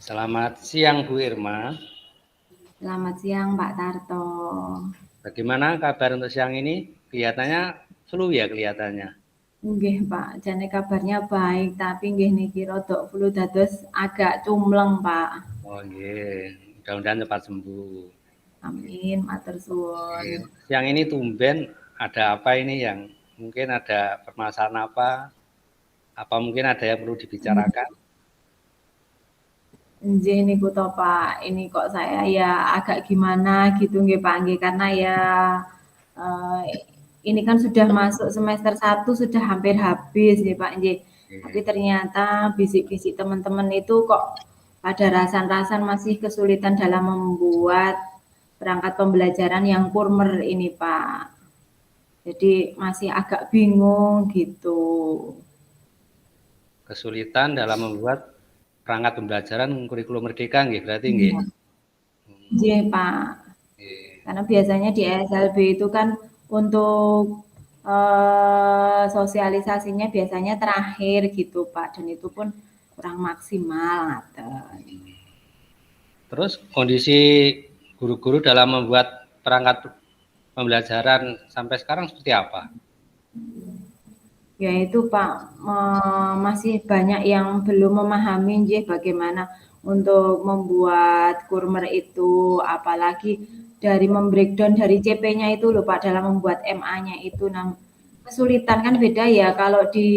Selamat siang Bu Irma. Selamat siang Pak Tarto. Bagaimana kabar untuk siang ini? Kelihatannya flu ya kelihatannya. Nggih Pak, jane kabarnya baik, tapi nggih niki rodok flu dados agak cumleng Pak. Oh nggih, mudah-mudahan cepat sembuh. Amin, matur suwun. Siang ini tumben ada apa ini yang mungkin ada permasalahan apa? Apa mungkin ada yang perlu dibicarakan? Nggih niku to Pak, ini kok saya ya agak gimana gitu nggih Pak nggih, karena ya eh, ini kan sudah masuk semester 1 sudah hampir habis nggih Pak nggih. Tapi ternyata bisik-bisik teman-teman itu kok pada rasan-rasan masih kesulitan dalam membuat perangkat pembelajaran yang kurmer ini Pak. Jadi masih agak bingung gitu. Kesulitan dalam membuat perangkat pembelajaran kurikulum merdeka nggih berarti nggih. Iya Pak. Karena biasanya di ESLB itu kan untuk sosialisasinya biasanya terakhir gitu Pak, dan itu pun kurang maksimal ngaten. Terus kondisi guru-guru dalam membuat perangkat pembelajaran sampai sekarang seperti apa? Ya itu Pak, masih banyak yang belum memahami nggih bagaimana untuk membuat kurmer itu, apalagi dari membreakdown dari CP-nya itu loh Pak, dalam membuat MA-nya itu. Nah, kesulitan kan beda ya kalau di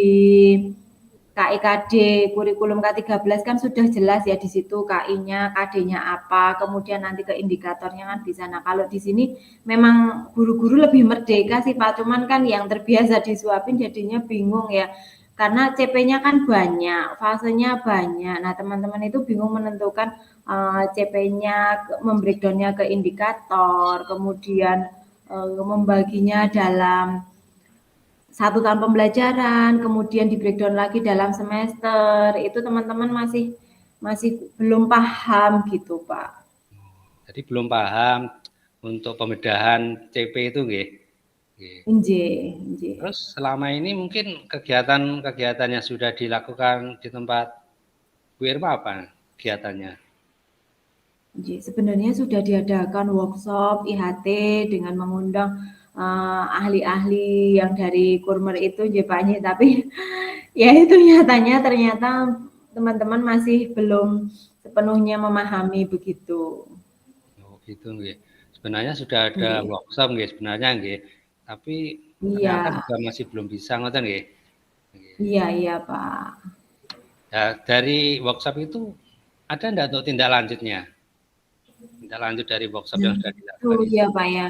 KIKD kurikulum K13 kan sudah jelas ya di situ KI-nya, KD-nya apa, kemudian nanti ke indikatornya kan di sana. Kalau di sini memang guru-guru lebih merdeka sih Pak, cuman kan yang terbiasa disuapin jadinya bingung ya. Karena CP-nya kan banyak, fasenya banyak. Nah, teman-teman itu bingung menentukan CP-nya, membreakdown-nya ke indikator, kemudian membaginya dalam 1 tahun pembelajaran, kemudian di breakdown lagi dalam semester, itu teman-teman masih belum paham gitu Pak. Jadi belum paham untuk pembedahan CP itu nggih. Nggih. Terus selama ini mungkin kegiatan-kegiatan yang sudah dilakukan di tempat Bu Irma apa kegiatannya? Sebenarnya sudah diadakan workshop IHT dengan mengundang ahli-ahli yang dari Kurmer itu Pak, tapi ya itu nyatanya ternyata teman-teman masih belum sepenuhnya memahami begitu. Oh gitu nggih. Sebenarnya sudah ada workshop nggih sebenarnya nggih. Tapi ternyata Iya. juga masih belum bisa ngoten nggih. Iya Pak. Nah, dari workshop itu ada enggak untuk tindak lanjutnya? Tindak lanjut dari workshop yang sudah Itu dilakukan itu. ya Pak ya.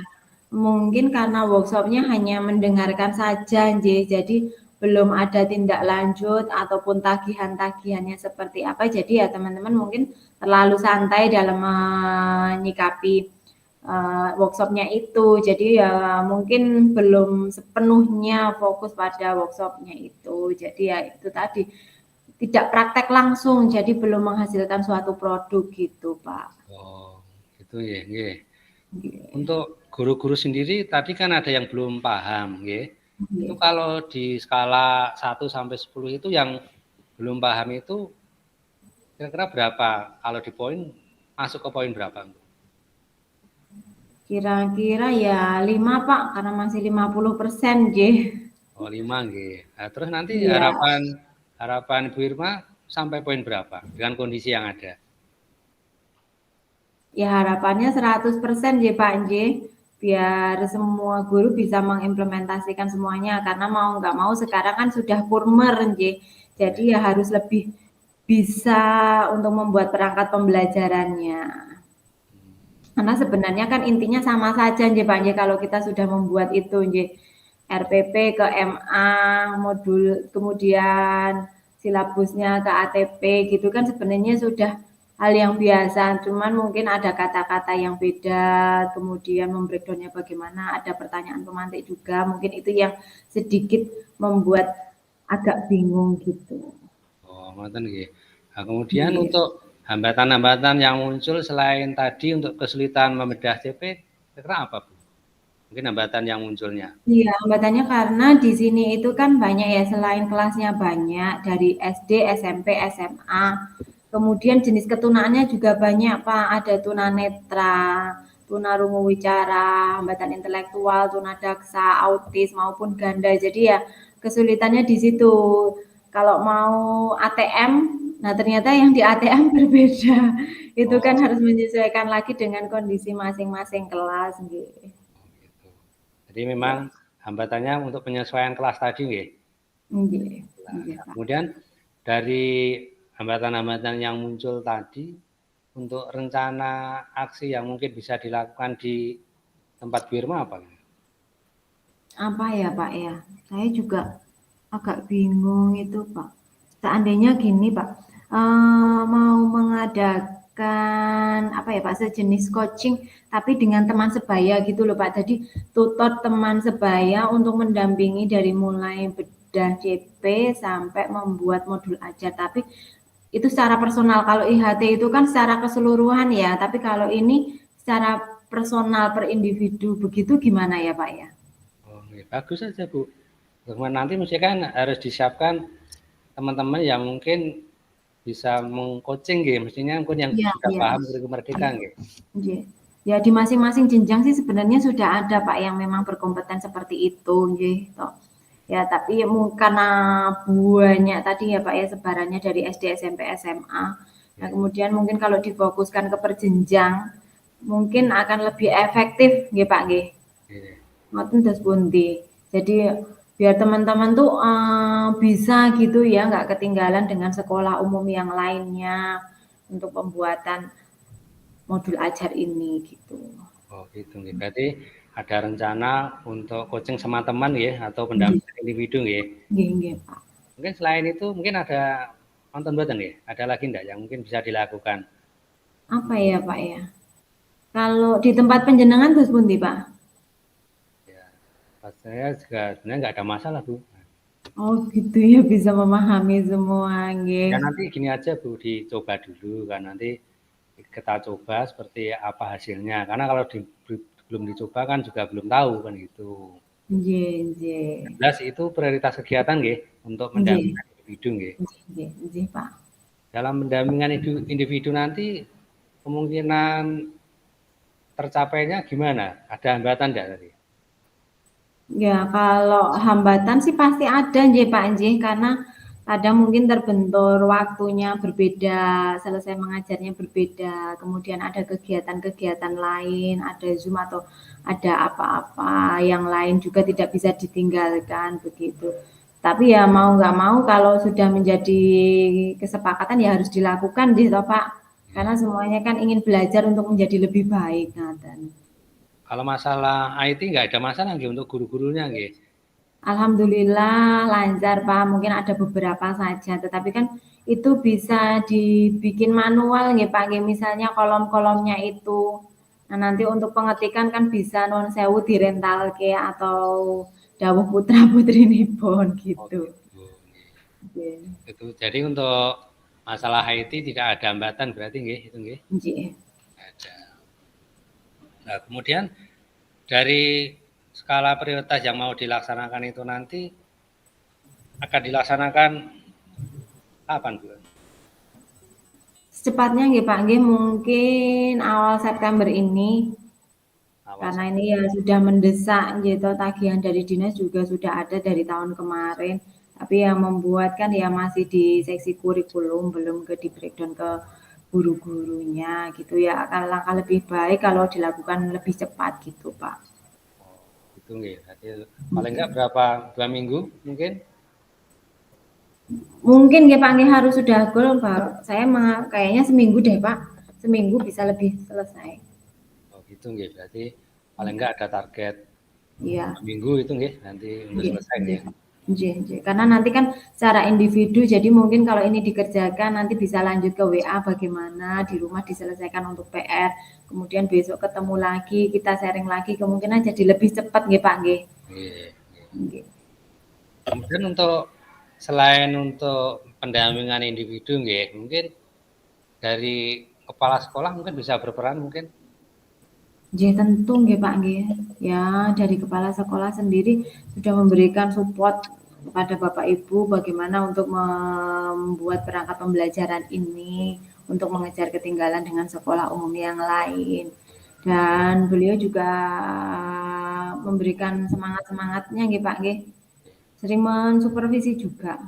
Mungkin karena workshopnya hanya mendengarkan saja, jadi belum ada tindak lanjut ataupun tagihan-tagihannya seperti apa. Jadi ya teman-teman mungkin terlalu santai dalam menyikapi workshopnya itu. Jadi ya mungkin belum sepenuhnya fokus pada workshopnya itu. Jadi ya itu tadi tidak praktek langsung, jadi belum menghasilkan suatu produk gitu Pak. Oh, gitu ya, nggih. Untuk guru-guru sendiri tadi kan ada yang belum paham, nggih. Itu kalau di skala 1 sampai 10 itu yang belum paham itu kira-kira berapa? Kalau di poin masuk ke poin berapa? Kira-kira ya 5 Pak, karena masih 50% nggih. Oh 5 nggih. Nah, terus nanti Iya. harapan Bu Irma sampai poin berapa dengan kondisi yang ada? Ya harapannya 100% nggih Pak nggih, biar semua guru bisa mengimplementasikan semuanya, karena mau nggak mau sekarang kan sudah kurmer nggih. Jadi ya harus lebih bisa untuk membuat perangkat pembelajarannya. Karena sebenarnya kan intinya sama saja nggih Pak nggih, kalau kita sudah membuat itu nggih. RPP ke MA, modul kemudian silabusnya ke ATP gitu kan sebenarnya sudah hal yang biasa, cuman mungkin ada kata-kata yang beda, kemudian membreakdown-nya bagaimana, ada pertanyaan pemantik juga, mungkin itu yang sedikit membuat agak bingung gitu. Oh, ngoten nggih. Nah, kemudian untuk hambatan-hambatan yang muncul selain tadi untuk kesulitan membedah CP, kira-kira apa, Bu? Mungkin hambatan yang munculnya. Iya, hambatannya karena di sini itu kan banyak ya, selain kelasnya banyak dari SD, SMP, SMA, Kemudian jenis ketunaannya juga banyak Pak, ada tunanetra, tunarungu wicara, hambatan intelektual, tunadaksa, autis maupun ganda. Jadi ya kesulitannya di situ. Kalau mau ATM, nah ternyata yang di ATM berbeda. Itu kan Oh, harus menyesuaikan lagi dengan kondisi masing-masing kelas gitu. gitu. Jadi Ya, memang hambatannya untuk penyesuaian kelas tadi nggih. nggih, Nah, nggih Pak. kemudian dari hambatan-hambatan yang muncul tadi, untuk rencana aksi yang mungkin bisa dilakukan di tempat Bu Irma apa? Apa ya Pak ya? Saya juga agak bingung itu Pak. Seandainya gini Pak, mau mengadakan apa ya Pak, sejenis coaching tapi dengan teman sebaya gitu loh Pak. Jadi tutor teman sebaya untuk mendampingi dari mulai bedah CP sampai membuat modul ajar. Tapi itu secara personal. Kalau IHT itu kan secara keseluruhan ya. Tapi kalau ini secara personal per individu begitu gimana ya Pak ya? Oh, ya, bagus saja Bu. Cuman nanti mesti kan harus disiapkan teman-teman yang mungkin bisa mengcoaching gitu, mestinya mungkin yang Iya, sudah iya. paham kurikulum merdeka gitu. Nggih. Ya di masing-masing jenjang sih sebenarnya sudah ada Pak yang memang berkompeten seperti itu nggih toh. Ya tapi karena banyak tadi ya Pak ya sebarannya dari SD, SMP, SMA. Nah Oke, kemudian mungkin kalau difokuskan ke perjenjang mungkin akan lebih efektif nggih Pak nggih. oke. Ngoten terus pundi. Jadi biar teman-teman tuh bisa gitu ya nggak ketinggalan dengan sekolah umum yang lainnya untuk pembuatan modul ajar ini gitu. Oh gitu nggih. Berarti ada rencana untuk coaching sama teman ya atau Nggih, pendampingan individu nggih. nggih, nggih, Pak. Mungkin selain itu mungkin ada nonton boten nggih? Ada lagi enggak yang mungkin bisa dilakukan? Apa ya, Pak ya? Kalau di tempat penjenengan terus pundi, Pak? Ya, pas saya juga sebenarnya nggak ada masalah Bu. Oh gitu ya bisa memahami semua, nggih. Ya nanti gini aja Bu, dicoba dulu kan nanti kita coba seperti apa hasilnya. Karena kalau belum dicoba kan juga belum tahu kan gitu. Nggih, nggih. Jelas itu prioritas kegiatan nggih untuk Nggih, mendampingan individu nggih. nggih, nggih, nggih, Pak. Dalam pendampingan individu nanti kemungkinan tercapainya gimana? Ada hambatan enggak tadi? Ya kalau hambatan sih pasti ada nggih, Pak nggih, karena kadang mungkin terbentur waktunya berbeda, selesai mengajarnya berbeda, kemudian ada kegiatan-kegiatan lain, ada Zoom atau ada apa-apa yang lain juga tidak bisa ditinggalkan begitu. Tapi ya mau nggak mau kalau sudah menjadi kesepakatan ya harus dilakukan gitu Pak. Karena semuanya kan ingin belajar untuk menjadi lebih baik ngaten. Kalau masalah IT nggak ada masalah nggih untuk guru-gurunya nggih. Alhamdulillah lancar Pak, mungkin ada beberapa saja, tetapi kan itu bisa dibikin manual nggih Pak, nggih misalnya kolom-kolomnya itu. Nah nanti untuk pengetikan kan bisa nuwun sewu direntalke atau dawuh putra putrinipun Oh gitu. gitu. Nggih. Itu jadi untuk masalah IT tidak ada hambatan berarti nggih itu nggih. Nggih. Ada. Nah, kemudian dari skala prioritas yang mau dilaksanakan itu nanti akan dilaksanakan kapan Bu? Secepatnya nggih Pak, nggih mungkin awal September ini. Awal Karena ini ya sudah mendesak gitu, tagihan dari dinas juga sudah ada dari tahun kemarin. Tapi yang membuat kan ya masih di seksi kurikulum, belum ke di breakdown ke guru-gurunya gitu ya. Akan langkah lebih baik kalau dilakukan lebih cepat gitu, Pak. itu nggih. Berarti paling enggak berapa 2 minggu mungkin? Mungkin ya Pak, nggih harus sudah goal, Pak. Saya kayaknya seminggu deh, Pak. Seminggu bisa lebih selesai. Oh gitu nggih. Berarti paling enggak ada target Iya. 2 minggu itu nggih nanti untuk Nggih, selesai nggih, nggih. Pak. Nggih, nggih. Karena nanti kan secara individu, jadi mungkin kalau ini dikerjakan nanti bisa lanjut ke WA bagaimana, di rumah diselesaikan untuk PR, kemudian besok ketemu lagi, kita sharing lagi, kemungkinan jadi lebih cepat nggih, Pak, nggih. Nggih. Nggih. Kemudian untuk selain untuk pendampingan individu nggih, mungkin dari kepala sekolah mungkin bisa berperan mungkin. Nggih, tentu nggih, Pak, nggih. Ya, dari kepala sekolah sendiri sudah memberikan support kepada Bapak Ibu bagaimana untuk membuat perangkat pembelajaran ini untuk mengejar ketinggalan dengan sekolah umum yang lain. Dan beliau juga memberikan semangat-semangatnya nggih Pak nggih. Sering mensupervisi juga.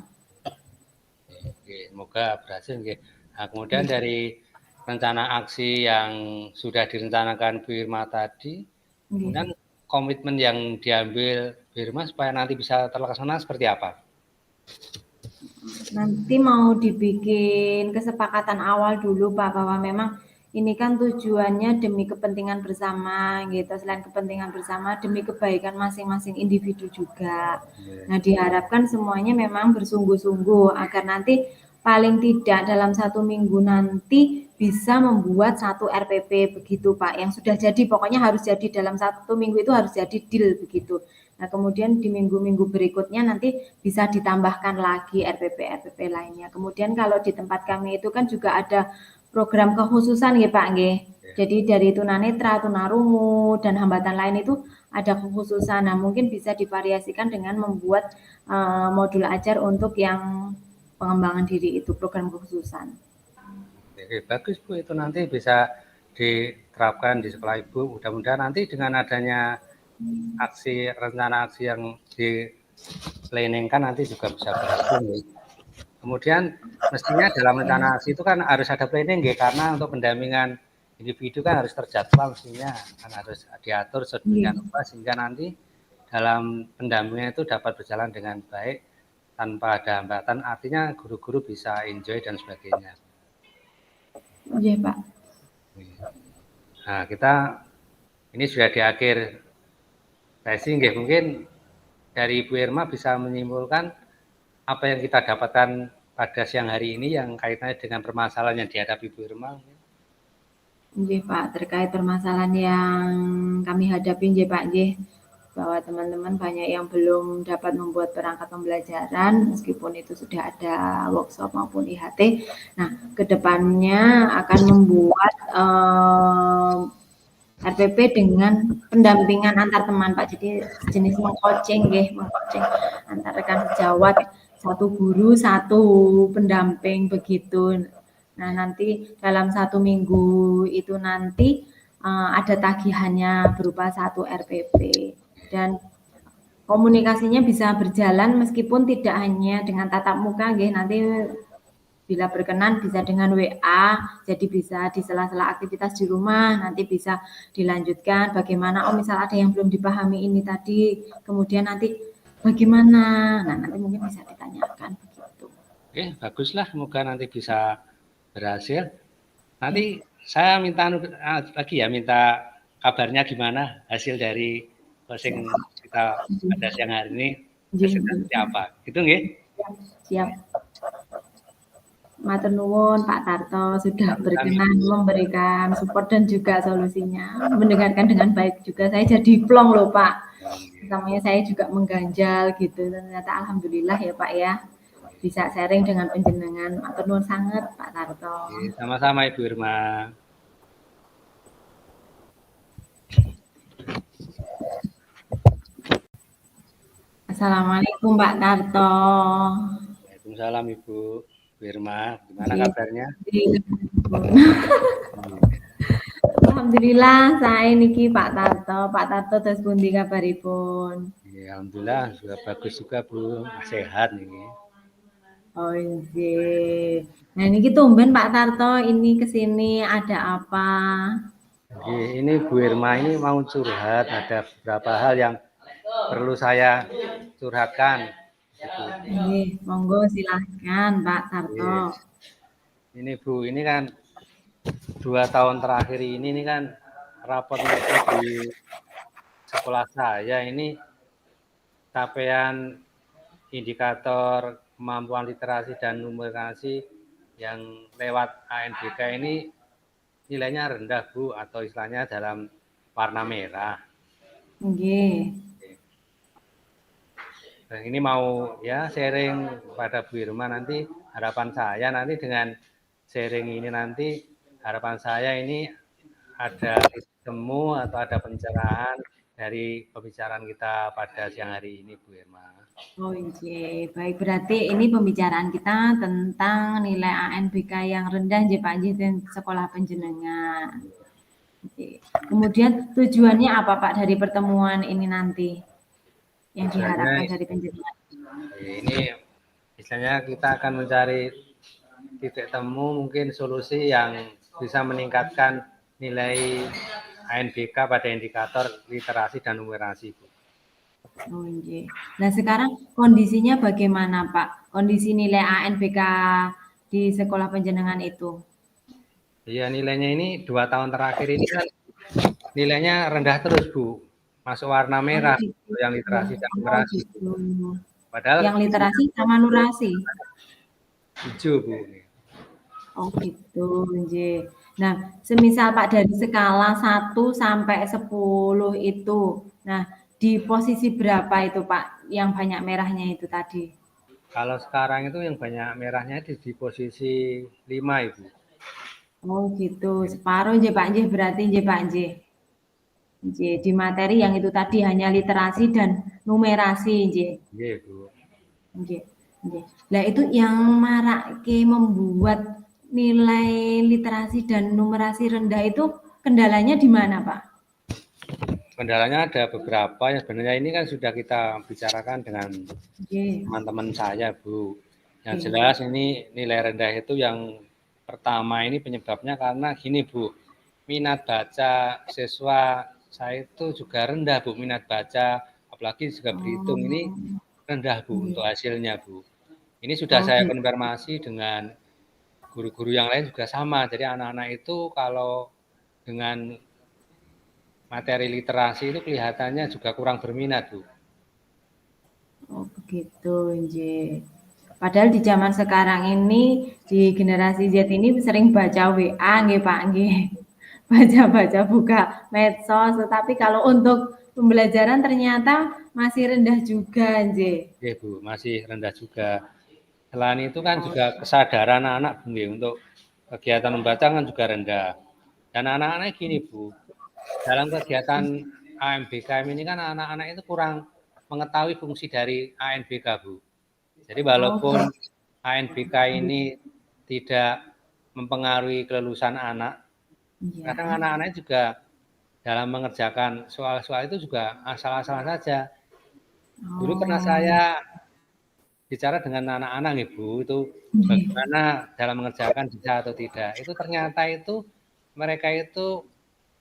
Oke, semoga berhasil nggih. Nah, kemudian dari rencana aksi yang sudah direncanakan Bu Irma tadi, kemudian komitmen yang diambil Bu Irma supaya nanti bisa terlaksana seperti apa? Nanti mau dibikin kesepakatan awal dulu Pak, bahwa memang ini kan tujuannya demi kepentingan bersama gitu. Selain kepentingan bersama, demi kebaikan masing-masing individu juga. Nah, diharapkan semuanya memang bersungguh-sungguh agar nanti paling tidak dalam 1 minggu nanti bisa membuat 1 RPP begitu Pak. Yang sudah jadi, pokoknya harus jadi dalam 1 minggu itu harus jadi deal begitu. Nah, kemudian di minggu-minggu berikutnya nanti bisa ditambahkan lagi RPP-RPP lainnya. Kemudian kalau di tempat kami itu kan juga ada program kekhususan ya Pak nggih. Jadi dari tunanetra, tunarungu dan hambatan lain itu ada kekhususan. Nah, mungkin bisa divariasikan dengan membuat modul ajar untuk yang pengembangan diri itu program kekhususan. Oke, bagus Bu, itu nanti bisa diterapkan di sekolah Ibu. Mudah-mudahan nanti dengan adanya rencana aksi yang diplanningkan nanti juga bisa berhasil. Kemudian mestinya dalam rencana aksi itu kan harus ada planning ya, karena untuk pendampingan individu kan harus terjadwal, mestinya kan harus diatur sedemikian rupa sehingga nanti dalam pendampingan itu dapat berjalan dengan baik tanpa ada hambatan, artinya guru-guru bisa enjoy dan sebagainya. Iya Pak. Nah, kita ini sudah di akhir sesi, mungkin dari Ibu Irma bisa menyimpulkan apa yang kita dapatkan pada siang hari ini yang kaitannya dengan permasalahan yang dihadapi Bu Irma. Nggih Pak, terkait permasalahan yang kami hadapi nggih Pak nggih, bahwa teman-teman banyak yang belum dapat membuat perangkat pembelajaran meskipun itu sudah ada workshop maupun IHT. Nah, kedepannya akan membuat RPP dengan pendampingan antar teman Pak. Jadi jenis mengcoaching nggih, mengcoaching antar rekan sejawat, satu guru, satu pendamping begitu. Nah, nanti dalam 1 minggu itu nanti ada tagihannya berupa 1 RPP dan komunikasinya bisa berjalan meskipun tidak hanya dengan tatap muka nggih, nanti bila berkenan bisa dengan WA, jadi bisa di sela-sela aktivitas di rumah, nanti bisa dilanjutkan bagaimana, oh misal ada yang belum dipahami ini tadi, kemudian nanti bagaimana, nah nanti mungkin bisa ditanyakan begitu. Oke, baguslah, semoga nanti bisa berhasil. Nanti saya minta lagi ya, minta kabarnya gimana hasil dari closing kita pada siang hari ini, hasilnya seperti apa, gitu nggih? Siap. Matur nuwun Pak Tarto sudah berkenan memberikan support dan juga solusinya, mendengarkan dengan baik juga. Saya jadi plong loh Pak. Pertamanya saya juga mengganjal gitu. Ternyata alhamdulillah ya Pak ya. Bisa sharing dengan penjenengan. Matur nuwun sangat Pak Tarto. Sama-sama Ibu Irma. Assalamualaikum Pak Tarto. Waalaikumsalam Ibu Irma, gimana kabarnya? Alhamdulillah saya niki Pak Tarto. Pak Tarto terus pundi kabaripun? Alhamdulillah sudah bagus juga Bu, sehat nih. Oh iya. Nah niki tumben Pak Tarto ini kesini ada apa? Ini Bu Irma ini mau curhat, ada beberapa hal yang perlu saya curhatkan. Nih, monggo silahkan Pak Tarto. Ini Bu, ini kan 2 tahun terakhir ini kan rapotnya di sekolah saya ini capaian indikator kemampuan literasi dan numerasi yang lewat ANBK ini nilainya rendah Bu, atau istilahnya dalam warna merah. Nggih. Dan ini mau ya sharing pada Bu Irma, nanti harapan saya nanti dengan sharing ini harapan saya ini ada temu atau ada pencerahan dari pembicaraan kita pada siang hari ini, Bu Irma. Oh iya, baik, berarti ini pembicaraan kita tentang nilai ANBK yang rendah nggih Pak nggih ten sekolah panjenengan. Oke. Kemudian tujuannya apa Pak dari pertemuan ini nanti? Yang diharapkan Tujuannya dari panjenengan? ini misalnya kita akan mencari titik temu mungkin solusi yang bisa meningkatkan nilai ANBK pada indikator literasi dan numerasi, Bu. Oh iya. Nah sekarang kondisinya bagaimana Pak? Kondisi nilai ANBK di sekolah panjenengan itu? Iya, nilainya ini 2 tahun terakhir ini kan nilainya rendah terus, Bu. Masuk warna Oh merah gitu. yang literasi dan Oh numerasi, Bu. gitu. Padahal Yang literasi sama nurasi? hijau, Bu. Oh gitu, nggih. Nah, semisal Pak dari skala 1 sampai 10 itu, nah di posisi berapa itu Pak yang banyak merahnya itu tadi? Kalau sekarang itu yang banyak merahnya di posisi 5, Ibu. Oh gitu, separuh nggih Pak nggih berarti nggih Pak nggih. Nggih, di materi yang itu tadi hanya literasi dan numerasi nggih. Iya, Bu. Nggih, nggih. Lah itu yang marake membuat nilai literasi dan numerasi rendah itu kendalanya di mana Pak? Kendalanya ada beberapa yang sebenarnya ini kan sudah kita bicarakan dengan Nggih, teman-teman saya, Bu. Yang nggih. jelas ini nilai rendah itu yang pertama ini penyebabnya karena gini, Bu. Minat baca siswa saya itu juga rendah, Bu. Minat baca, apalagi juga berhitung ini Oh, rendah, Bu, nggih. untuk hasilnya, Bu. Ini sudah Oh saya gitu. konfirmasi dengan guru-guru yang lain juga sama. Jadi anak-anak itu kalau dengan materi literasi itu kelihatannya juga kurang berminat, Bu. Oh begitu, nggih. Padahal di zaman sekarang ini, di generasi Z ini sering baca WA nggih Pak nggih. Baca-baca buka medsos, tetapi kalau untuk pembelajaran ternyata masih rendah juga nggih. Iya, Bu, masih rendah juga. Selain itu kan juga kesadaran anak, Bu, untuk kegiatan membaca kan juga rendah. Dan anak-anak gini, Bu, dalam kegiatan AMBKM ini kan anak-anak itu kurang mengetahui fungsi dari ANBK, Bu. Jadi Oh walaupun gitu. ANBK ini tidak mempengaruhi kelulusan anak, kadang Iya. anak-anak juga dalam mengerjakan soal-soal itu juga asal-asalan saja. Dulu pernah Oh, saya bicara dengan anak-anak, Ibu, itu nggih. bagaimana dalam mengerjakan bisa atau tidak. Itu ternyata itu mereka itu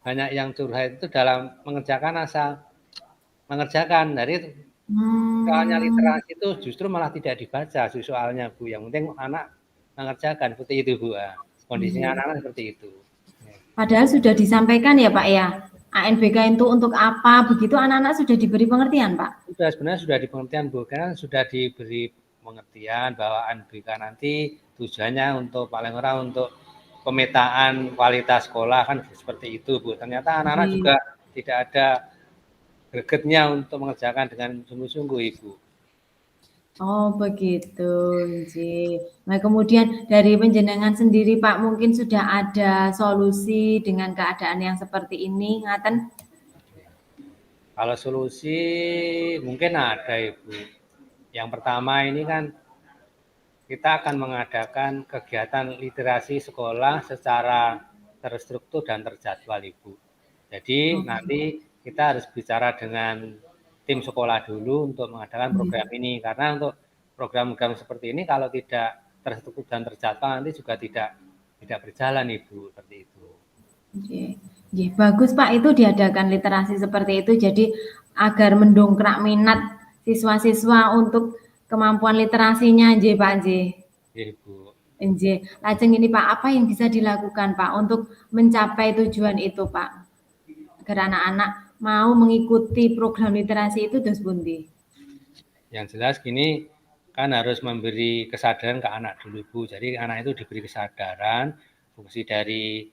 banyak yang curhat itu dalam mengerjakan asal mengerjakan. Jadi soalnya Mmm. literasi itu justru malah tidak dibaca soalnya, Bu. Yang penting anak mengerjakan seperti itu, Bu. Nah, kondisinya Nggih. anak-anak seperti itu. Padahal sudah disampaikan ya Pak ya, ANBK itu untuk apa, begitu anak-anak sudah diberi pengertian Pak? Sudah sebenarnya sudah di pengertian, Bu, karena sudah diberi pengertian bahwa ANBK nanti tujuannya untuk paling ora untuk pemetaan kualitas sekolah kan seperti itu, Bu. Ternyata anak-anak Nggih. juga tidak ada gregetnya untuk mengerjakan dengan sungguh-sungguh, Ibu. Oh begitu, nggih. Nah kemudian dari panjenengan sendiri Pak, mungkin sudah ada solusi dengan keadaan yang seperti ini ngaten? Kalau solusi mungkin ada, Ibu. Yang pertama ini kan kita akan mengadakan kegiatan literasi sekolah secara terstruktur dan terjadwal, Ibu. Jadi Oh, nanti kita harus bicara dengan tim sekolah dulu untuk mengadakan program nggih. ini. Karena untuk program-program seperti ini kalau tidak terstruktur dan terjadwal nanti juga tidak berjalan, Ibu, seperti itu. Nggih. Nggih, bagus Pak itu diadakan literasi seperti itu jadi agar mendongkrak minat siswa-siswa untuk kemampuan literasinya nggih Pak nggih. Ibu. Nggih. Lajeng ini Pak, apa yang bisa dilakukan Pak untuk mencapai tujuan itu Pak? Agar anak-anak mau mengikuti program literasi itu dos pundi? Yang jelas gini, kan harus memberi kesadaran ke anak dulu, Bu. Jadi anak itu diberi kesadaran, fungsi dari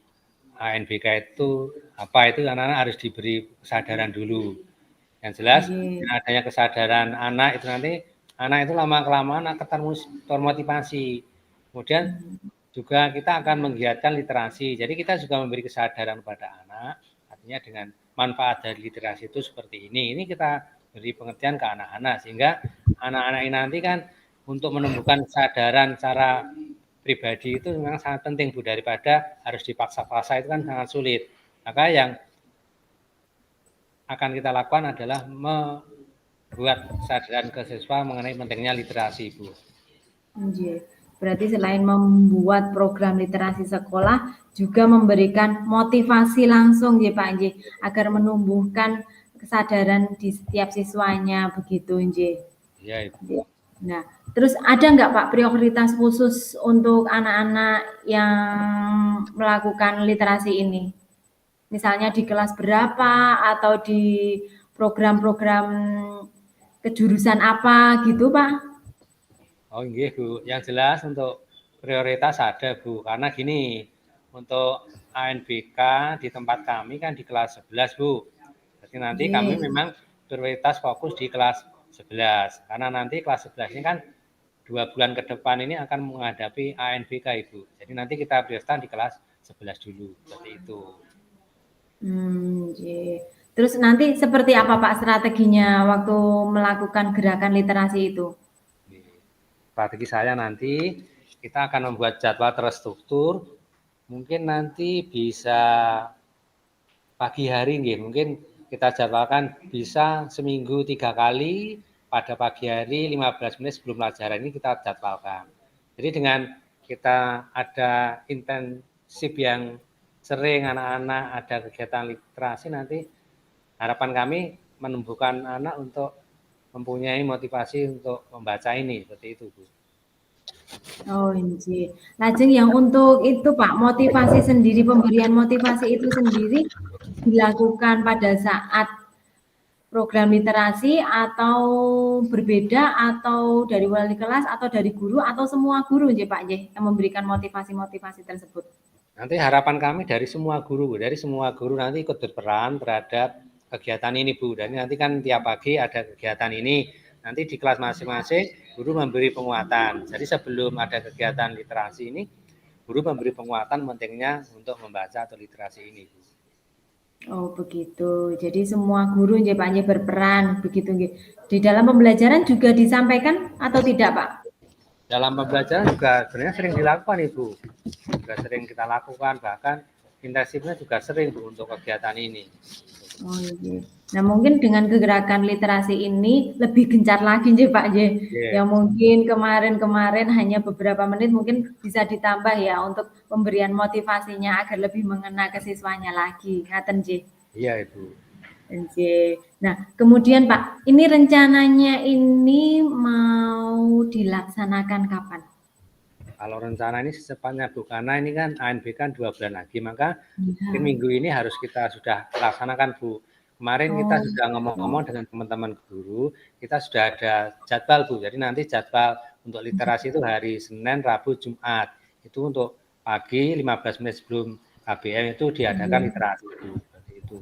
ANBK itu apa, itu anak-anak harus diberi kesadaran dulu. Yang jelas Nggih. dengan adanya kesadaran anak itu nanti, anak itu lama-kelamaan akan termotivasi. Kemudian juga kita akan menggiatkan literasi. Jadi kita juga memberi kesadaran kepada anak, artinya dengan manfaat dari literasi itu seperti ini. Ini kita beri pengertian ke anak-anak sehingga anak-anak ini nanti kan untuk menumbuhkan kesadaran secara pribadi itu memang sangat penting Bu, daripada harus dipaksa-paksa itu kan sangat sulit. Maka yang akan kita lakukan adalah membuat kesadaran ke siswa mengenai pentingnya literasi Bu. Berarti selain membuat program literasi sekolah, juga memberikan motivasi langsung ya Pak Nji, agar menumbuhkan kesadaran di setiap siswanya begitu Nji. Iya Ibu. Nah, terus ada nggak Pak prioritas khusus untuk anak-anak yang melakukan literasi ini? Misalnya di kelas berapa atau di program-program kejurusan apa gitu Pak? Oh iya Bu, yang jelas untuk prioritas ada Bu, karena gini, untuk ANBK di tempat kami kan di kelas 11 Bu. Jadi nanti kami memang prioritas fokus di kelas 11, karena nanti kelas 11 ini kan 2 bulan ke depan ini akan menghadapi ANBK Ibu. Jadi nanti kita prioritaskan di kelas 11 dulu, seperti itu. Terus nanti seperti apa Pak strateginya waktu melakukan gerakan literasi itu? Strategi saya nanti kita akan membuat jadwal terstruktur. Mungkin nanti bisa pagi hari mungkin kita jadwalkan bisa seminggu 3 kali pada pagi hari 15 menit sebelum pelajaran ini kita jadwalkan. Jadi dengan kita ada intensif yang sering anak-anak ada kegiatan literasi, nanti harapan kami menumbuhkan anak untuk mempunyai motivasi untuk membaca ini, seperti itu Bu. Oh inji. Lajeng yang untuk itu Pak, motivasi sendiri, pemberian motivasi itu sendiri dilakukan pada saat program literasi atau berbeda atau dari wali kelas atau dari guru atau semua guru ya Pak J yang memberikan motivasi-motivasi tersebut? Nanti harapan kami dari semua guru nanti ikut berperan terhadap kegiatan ini Bu. Dan nanti kan tiap pagi ada kegiatan ini. Nanti di kelas masing-masing guru memberi penguatan. Jadi sebelum ada kegiatan literasi ini, guru memberi penguatan pentingnya untuk membaca atau literasi ini Bu. Oh begitu. Jadi semua guru ya Pak berperan begitu. Di dalam pembelajaran juga disampaikan atau tidak Pak? Dalam pembelajaran juga sebenarnya sering dilakukan Ibu. Juga sering kita lakukan, bahkan intensifnya juga sering Bu untuk kegiatan ini. Oh iya. Nah mungkin dengan kegerakan literasi ini lebih gencar lagi nih Pak J. Yang mungkin kemarin-kemarin hanya beberapa menit mungkin bisa ditambah ya untuk pemberian motivasinya agar lebih mengena ke siswanya lagi. Ngaten J. Iya Ibu. Nah kemudian Pak, ini rencananya ini mau dilaksanakan kapan? Kalau rencana ini secepatnya Bu, karena ini kan ANB kan 2 bulan lagi, maka minggu ini harus kita sudah laksanakan Bu. Kemarin kita sudah ngomong-ngomong dengan teman-teman guru, kita sudah ada jadwal Bu. Jadi nanti jadwal untuk literasi itu hari Senin, Rabu, Jumat. Itu untuk pagi 15 menit sebelum KBM itu diadakan literasi Bu. Seperti itu.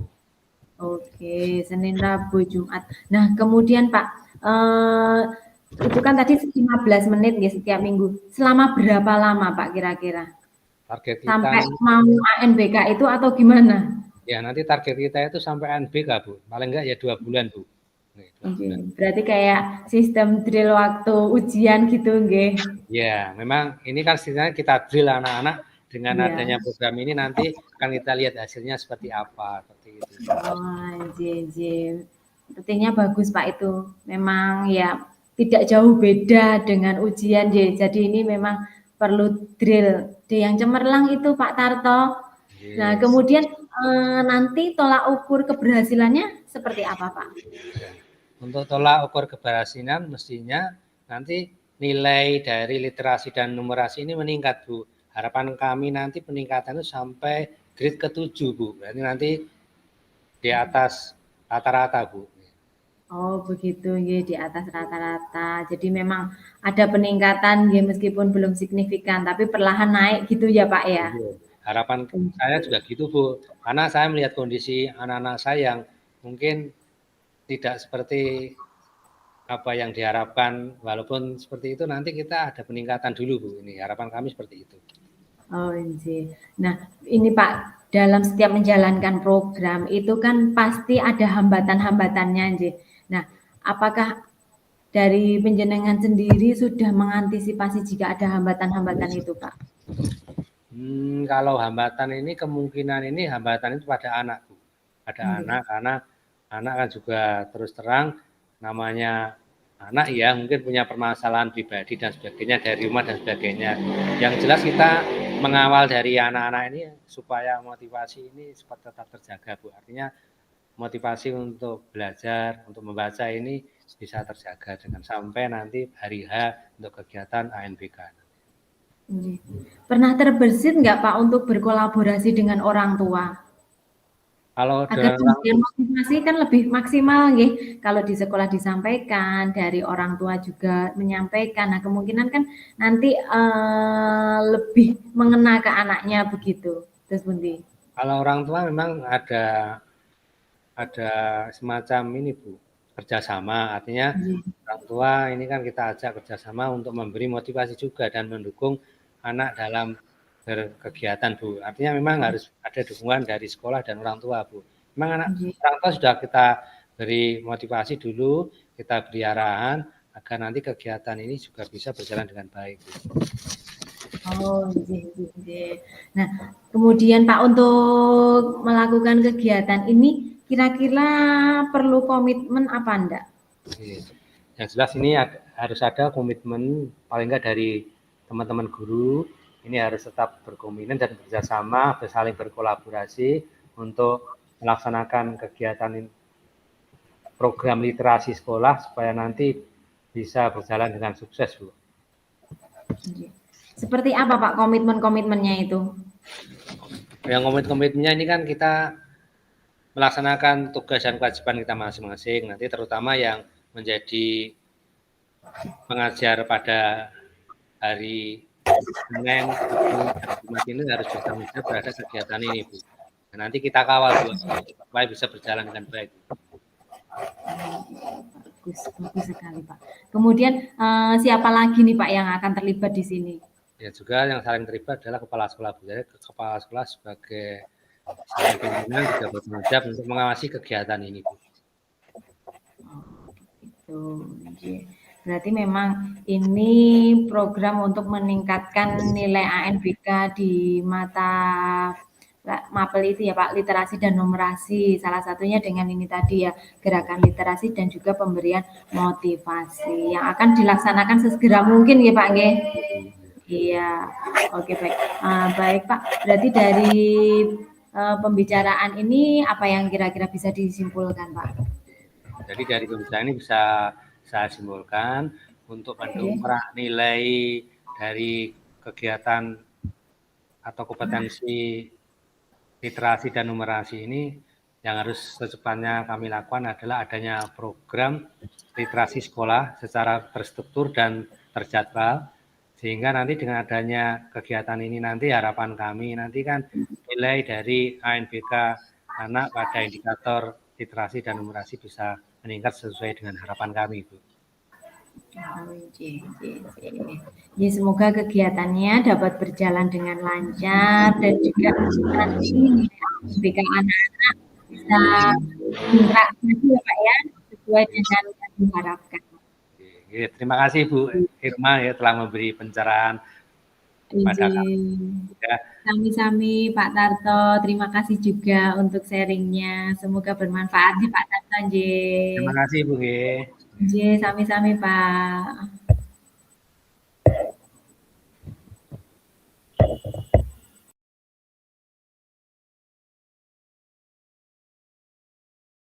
Oke, Senin, Rabu, Jumat. Nah, kemudian Pak, itu kan tadi 15 menit ya setiap minggu. Selama berapa lama Pak kira-kira? Target kita sampai mau ANBK itu atau gimana? Ya, nanti target kita itu sampai ANBK Bu. Paling enggak ya 2 bulan Bu. Berarti kayak sistem drill waktu ujian gitu nggih. Ya, memang ini kan istilahnya kita drill anak-anak dengan adanya program ini nanti akan kita lihat hasilnya seperti apa, seperti itu. Oh, jee. Sepertinya bagus Pak itu. Memang ya tidak jauh beda dengan ujian J. Jadi ini memang perlu drill. Di yang cemerlang itu Pak Tarto. Nah, kemudian nanti tolak ukur keberhasilannya seperti apa Pak? Untuk tolak ukur keberhasilan mestinya nanti nilai dari literasi dan numerasi ini meningkat Bu. Harapan kami nanti peningkatan itu sampai grade ke-7 Bu. Berarti nanti di atas rata-rata Bu. Oh begitu ya di atas rata-rata. Jadi memang ada peningkatan ya meskipun belum signifikan tapi perlahan naik gitu ya Pak ya. Harapan saya juga gitu Bu. Karena saya melihat kondisi anak-anak saya yang mungkin tidak seperti apa yang diharapkan, walaupun seperti itu nanti kita ada peningkatan dulu Bu. Ini harapan kami seperti itu. Oh, nggih. Nah, ini Pak, dalam setiap menjalankan program itu kan pasti ada hambatan-hambatannya nggih. Nah, apakah dari panjenengan sendiri sudah mengantisipasi jika ada hambatan-hambatan itu, Pak? Kalau hambatan ini kemungkinan ini hambatan itu pada anak, Bu. Pada anak, karena anak kan juga terus terang namanya anak ya mungkin punya permasalahan pribadi dan sebagainya dari rumah dan sebagainya. Yang jelas kita mengawal dari anak-anak ini supaya motivasi ini tetap terjaga, Bu. Artinya motivasi untuk belajar, untuk membaca ini bisa terjaga dengan sampai nanti hari H untuk kegiatan ANBK. Pernah terbersit nggak Pak untuk berkolaborasi dengan orang tua? Kalau Agar dengan kemudian motivasi kan lebih maksimal nggih, kalau di sekolah disampaikan, dari orang tua juga menyampaikan. Nah, kemungkinan kan nanti, lebih mengena ke anaknya begitu. Terus pundi? kalau orang tua memang ada semacam ini Bu, kerjasama. Artinya orang tua ini kan kita ajak kerjasama untuk memberi motivasi juga dan mendukung anak dalam berkegiatan Bu. Artinya memang harus ada dukungan dari sekolah dan orang tua Bu. Memang orang tua sudah kita beri motivasi dulu, kita beri arahan agar nanti kegiatan ini juga bisa berjalan dengan baik Bu. Oh, nggih. Nah, kemudian Pak untuk melakukan kegiatan ini kira-kira perlu komitmen apa enggak? Yang jelas ini harus ada komitmen paling enggak dari teman-teman guru. Ini harus tetap berkomitmen dan bekerjasama, saling berkolaborasi untuk melaksanakan kegiatan program literasi sekolah supaya nanti bisa berjalan dengan sukses, Bu. Seperti apa Pak komitmen-komitmennya itu? Yang komitmennya ini kan kita melaksanakan tugas dan kewajiban kita masing-masing. Nanti terutama yang menjadi pengajar pada hari Senin, Jumat ini harus bertanggung jawab terhadap kegiatan ini, Bu. Dan nanti kita kawal, Bu, supaya bisa berjalan dengan baik. Bagus sekali Pak. Kemudian siapa lagi nih Pak yang akan terlibat di sini? Ya juga yang saling terlibat adalah kepala sekolah, Bu. Jadi kepala sekolah sebagai pimpinan juga bertanggung jawab untuk mengawasi kegiatan ini, Bu. Gitu. Berarti memang ini program untuk meningkatkan nilai ANBK di mata mapel itu ya Pak, literasi dan numerasi. Salah satunya dengan ini tadi ya, gerakan literasi dan juga pemberian motivasi yang akan dilaksanakan sesegera mungkin ya Pak nggih. Iya, oke baik. Baik Pak, berarti dari pembicaraan ini apa yang kira-kira bisa disimpulkan Pak? Jadi dari pembicaraan ini bisa saya simpulkan untuk mendongkrak nilai dari kegiatan atau kompetensi literasi dan numerasi ini yang harus secepatnya kami lakukan adalah adanya program literasi sekolah secara terstruktur dan terjadwal, sehingga nanti dengan adanya kegiatan ini nanti harapan kami nanti kan nilai dari ANBK anak pada indikator literasi dan numerasi bisa meningkat sesuai dengan harapan kami, Bu. Ya, semoga kegiatannya dapat berjalan dengan lancar dan juga nanti BK anak-anak bisa berinteraksi ya Pak ya, sesuai dengan yang diharapkan. Terima kasih Bu Irma ya telah memberi pencerahan pada kami. Ya. Sami-sami Pak Tarto, terima kasih juga untuk sharingnya. Semoga bermanfaat nih Pak Tarto. Terima kasih Bu. Sami-sami Pak.